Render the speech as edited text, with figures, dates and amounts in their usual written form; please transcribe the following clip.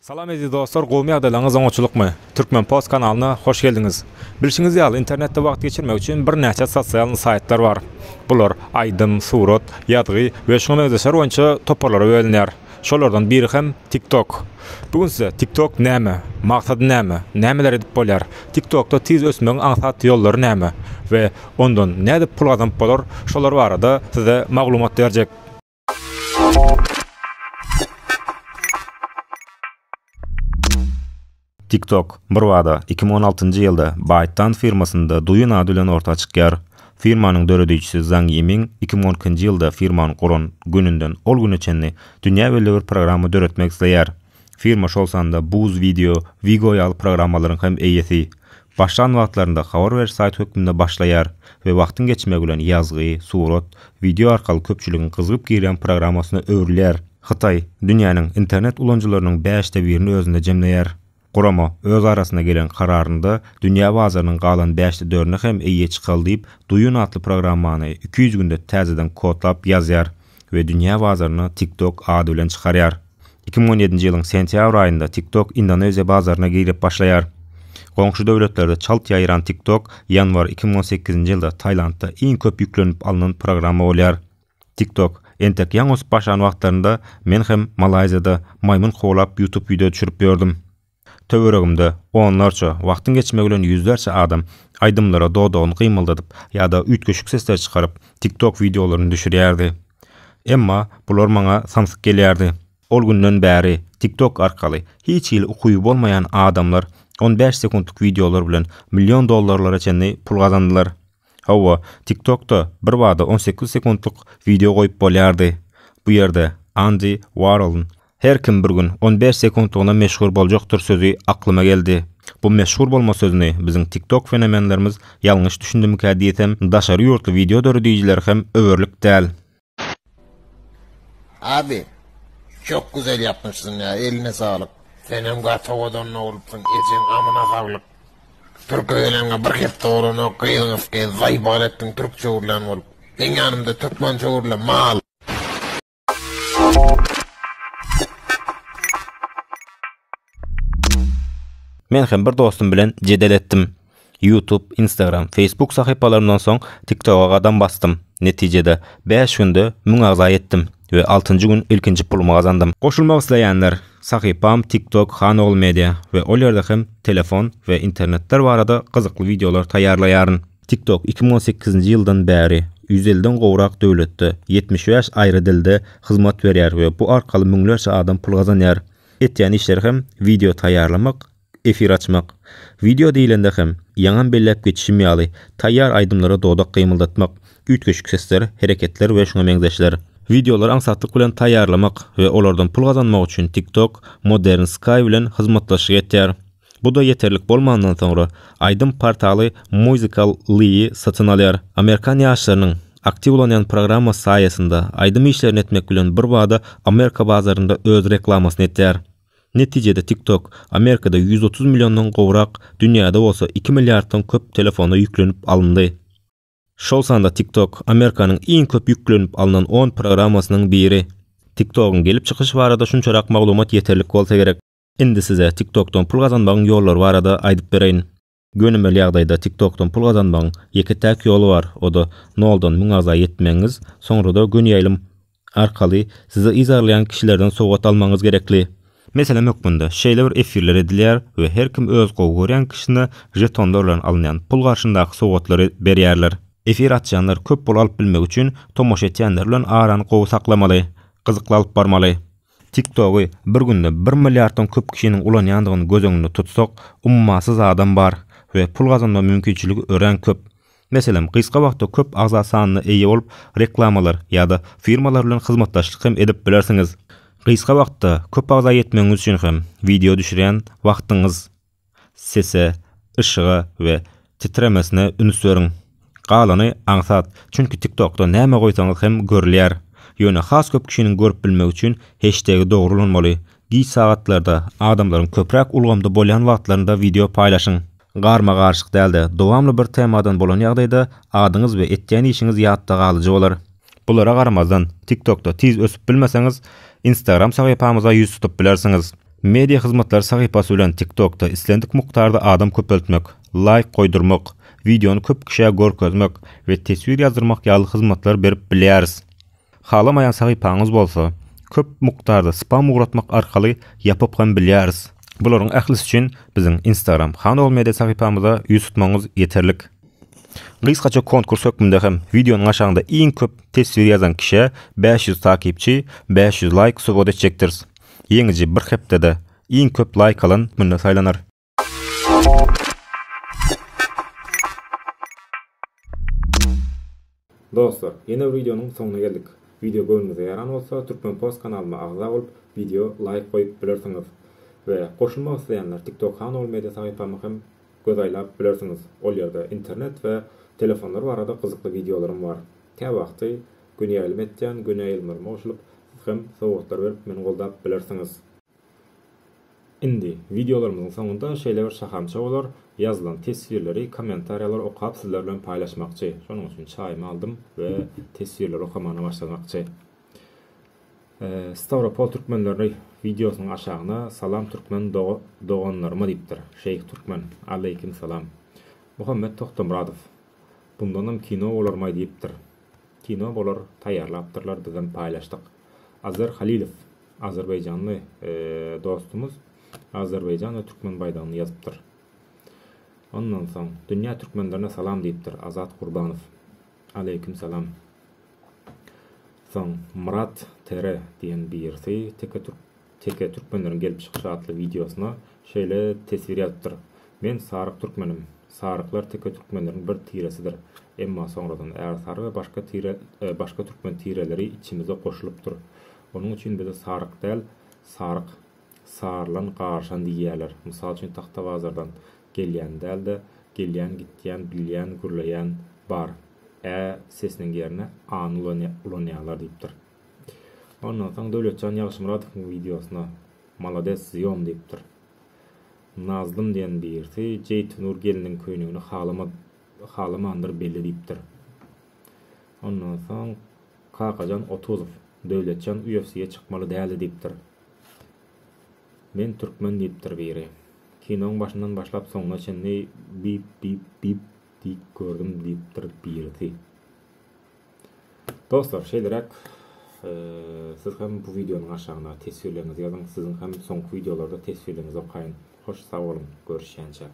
Salam aziz dostlar, Gowmy adalyňyz oňçulukmy? Türkmen Post kanalyna hoş geldiňiz. Bilşiňiz ýaly internetde wagt geçirmek üçin bir näçe sosial saytlar bar. Bular aýdym, surat, ýadgy we şoňa benzeşer boýunça toparlara bölünýär. Şolardan biri hem TikTok. Bugun size TikTok näme, maksady näme, nämeler edip bolýar? TikTokda tiz ösmegiň aňsat ýollary näme we ondan näde pul gazanýap bolar? Şolar barada size maglumat berjek. TikTok bir wada 2016-njy ýylda ByteDance firmasynda duýun ady bilen ortaga çykýar. Firmanyň döredýüçisi Zhang Yiming 2012-njy ýylda firmany guran gününden ol güneçenni dünýä belli bir programy döretmek isleýär. Firma şol sanda buz video, videoýaly programmalaryň hem eýesi. Başlan wagtlarynda habar beriş sayt hökmünde başlaýar we wagtyň geçmegi bilen ýazgy, surat, video arkaly köpçüligiň kyzygyp girýän programmasyna öwrilýär. Hytaý dünýäniň internet ulanjylarynyň 5de birini özünde jemleýär. Gurama öz arasına gelen kararında dünya bazarynyň galan 5/4-ni hem eýe çykaldyp duýun atly programmany 200 günde täzeden kodlap ýazýar we dünya bazaryna TikTok ady bilen çykarýar. 2017-nji ýylyň sentýabr aýynda TikTok Indoneziýa bazaryna girip başlaýar. Goňşy döwletlerde çalt ýaýran TikTok ýanwar 2018-nji ýylda Taýlandda iň köp ýüklenip alynan programma bolýar. TikTok entek ýaňy başlan wagtlarynda men hem Malaýzyada maýmun howlap YouTube video düşürip berdim. Töweregimde onlarça wagtyň geçmegi bilen ýüzlerçe adam aýdymlara dodogyny gymyldadyp ýa-da ütgeşik sesler çykaryp TikTok videolaryny düşürýärdi. Emma bular maňa samsyk gelýärdi. Ol günden bäri TikTok arkaly hiç ýyl ukuýy bolmaýan adamlar 15 sekundlyk videolar bilen milyon dollarlara çenli pul gazandylar. Hawa TikTokda bir wada 18 sekundlyk video goýup bolýardy. Bu ýerde Andy Warhol'un her kim bir gün 15 sekundlygyna meşhur boljakdyr sözü aklyma geldi. Bu meşhur bolma sözüni biziň TikTok fenomenlerimiz ýalňyş düşündümkä diýsem, daşary ýurtly video döredýijiler hem öwürlik däl. Abi, çok güzel yapmışsın ya, eline sağlık. Sen hem gatowadan olupsun, ejen amına gawlyk. Türk öýlenge bir hep doğruny okuyňyzky, zaýbal etdiň türkçe urlan bolup. Men ýanymda türkmençe urlan mal. Men hem bir dostum bilen jedel etdim. YouTube, Instagram, Facebook sahypalarymdan soň TikTok'a gadam bastym. Netijede 5 günde 1000 agza etdim we 6-njy gün ilkinji pulumy gazandym. Goşulmak isleýänler, sahypam TikTok Hanol Media we ol ýerde hem telefon we internetler barada gyzykly videolar taýýarlaýaryn. TikTok 2018-nji ýyldan bäri 150-den gowrak döwletde 75 aýry dilde hyzmat berýär we bu arkaly müňlerçe adam pul gazanýar. Etýän işler hem video taýýarlamak, efir açmak, video diýilende hem ýaňan belläp geçişim ýaly taýýar aýdymlara dodak gymyldatmak, ütgeşik sesler, hereketler we şoňa meňzeşler. Videolar aňsatlyk bilen taýýarlamak we olardan pul gazanmak üçin TikTok Modern Sky bilen hyzmatlaşyk etýär. Bu da yeterlik bolmandan soňra aýdym portaly Musical.ly satyn alýar. Amerikan ýaşlarynyň aktiv bolan programma saýasynda aýdym işlerini etmek bilen bir wada Amerika bazarynda öz reklamasyny etýär. Netijede TikTok Amerikada 130 milyondan gowrak, dünýäde bolsa 2 milliarddan köp telefona ýüklenip alındy. Şol sanda TikTok Amerikanyň iň köp ýüklenip alynan 10 programmasynyň biri. TikTok'un gelip çykyş barada şunçarak maglumat yeterlik bolsa gerek. Indi size TikTok'dan pul gazanmagyň ýollary barada aýdyp bereýin. Gönümmel ýagdaýda TikTok'dan pul gazanmagyň ýeki täk ýoly bar. O da noldan 1000 agza etmeňiz, soňra da gönýäýlim arkaly size izarlayan kişilerden sowgat almaňyz gerekli. Mesela mökmünde şeýle bir efirler edilýär we her kim öz gowy görýän kişine jetonlar bilen alynýan pul garşyndaky sowgatlary berýärler. Efir atjanlar köp pul alyp bilmek üçin tomoş etýänler bilen arany gowy saklamaly, gyzykly alyp barmaly. TikTok'y bir günde 1 milliarddan köp kişiniň ulanýandygyny gözüňde tutsak, ummasyz adam bar we pul gazanma mümkinçiligi ören köp. Meselem, gyska wagtda köp agza sanyna eýe bolup reklamalar ýa-da firmalar bilen hyzmatdaşlyk hem edip bilersiňiz. Gyska wagtda köp agza etmeňiz üçin hem video düşürýän wagtyňyz, sese, ışığa we titremesine ünsüriň. Galany aňsat, çünki TikTok'da näme goýsaňyz hem görülýär. Ýöne has köp kişiniň görüp bilmek üçin hashtag dogrulanmaly. Giç sagatlarda adamlaryň köpräk ulgamda bolýan wagtlarynda video paýlaşyň. Garma garşyk däldi, dowamly bir temadan bolan ýagdaýda adyňyz we etýän işiňiz ýatda galyjy bolar. Bulara garamazdan TikTok'da tiz ösüp bilmeseňiz, Instagram sahypamyza ýüz tutup bilersiňiz. Media hyzmatlar sahypasy bilen TikTok'ta islendik mukdarda adam köpeltmek, like koydurmak, videonu köp kişiye görkezmek we tesvir ýazdyrmak ýaly hyzmatlar berip bilýäris. Halamayan sahypaňyz bolsa, köp mukdarda spam uğratmak arkaly yapyp hem bilýäris. Bularyň ählisi üçin biziň Instagram Hanol Media sahypamyza ýüz tutmaňyz ýeterlik. Gysgaça konkurs hökmünde hem videonun aşağında iň köp tesvir ýazan kişiye 500 takipçi, 500 like subot etjekdir. Ýeňiji bir hepdede iň köp like alan munda saýlanar. Dostlar, yeni videonun sonuna geldik. Video görüňize ýaran bolsa, Türkmen Post kanalyma agza bolup, video like goýup bilersiňiz. Ve koşulmak isteyenler TikTok Hanol Media sahypamy hem göz aýlap bilersiňiz. Ol ýerde internet we telefonlar barada kızykly videolarym var. Kä wagty gün ýaýlym etýän, gün ýaýlmary moşulyp hem sowgatlar berip meni goldap bilersiňiz. Indi videolarymyzyň soňunda şeýle bir şahamça bolar. Yazılan tesvirleri, kommentariýalar okap sizler bilen paýlaşmakçy. Şonuň üçin çaýymy aldym we tesvirleri okamana başlamakçy. Stavropol türkmenleri videosunun aşağına salam türkmen doğanlarıma dipdir. Şeyh Türkmen, aleyküm salam. Muhammed Tohtamradov. Bundanam kino olarmay dipdir. Kino bolar taýýarlapdyrlar, bizem paýlaşdyk. Azar Halilov, Azerbaycanlı dostumuz, Azerbaycan ve Türkmen baýdanyny ýazypdyr. Ondan soň dünýä türkmenlerine salam dipdir. Azat Qurbanov, aleyküm salam. Soň Murat Tere diýen birisi teke türkmenleriň gelip çykyş atly videosuna şeýle tesvir ýazypdyr. Men Sarık Türkmenim. Sarıklar teke türkmenleriň bir tiresidir. Emma soňradan Ärsary we başga türkmen tireleri içimize goşulypdyr. Onuň üçin bize Sarık däl, Sarık, Sarlan garşan diýýärler. Mysal üçin Taxtabazardan gelýän däl de, gelýän, gitýän, bilýän, gürleýän bar. Sesinin yerine an ulanýarlar diýipdir. Ondan soň Döwletjan Ýagşymuradowyň videosuna malades ziyom diýipdir. Nazlym diýen birisi Jeytunur geliniň köýnügini halamandyr belli diýipdir. Ondan soň Kakajan Otuzov Döwletjan UFC'ye çykmaly däl diýipdir. Men türkmen diýipdir biri. Kinoň başyndan başlap soňuna çenli bip bip bip diýip gördüm diýipdir birisi. Dostlar, şeýlerek siz hem bu videonun aşağına tesvirlerinizi ýazyň, siziň hem soňky videolarda tesvirlerinizi okaýyn. Hoş, sag bolun, görüşýänçä.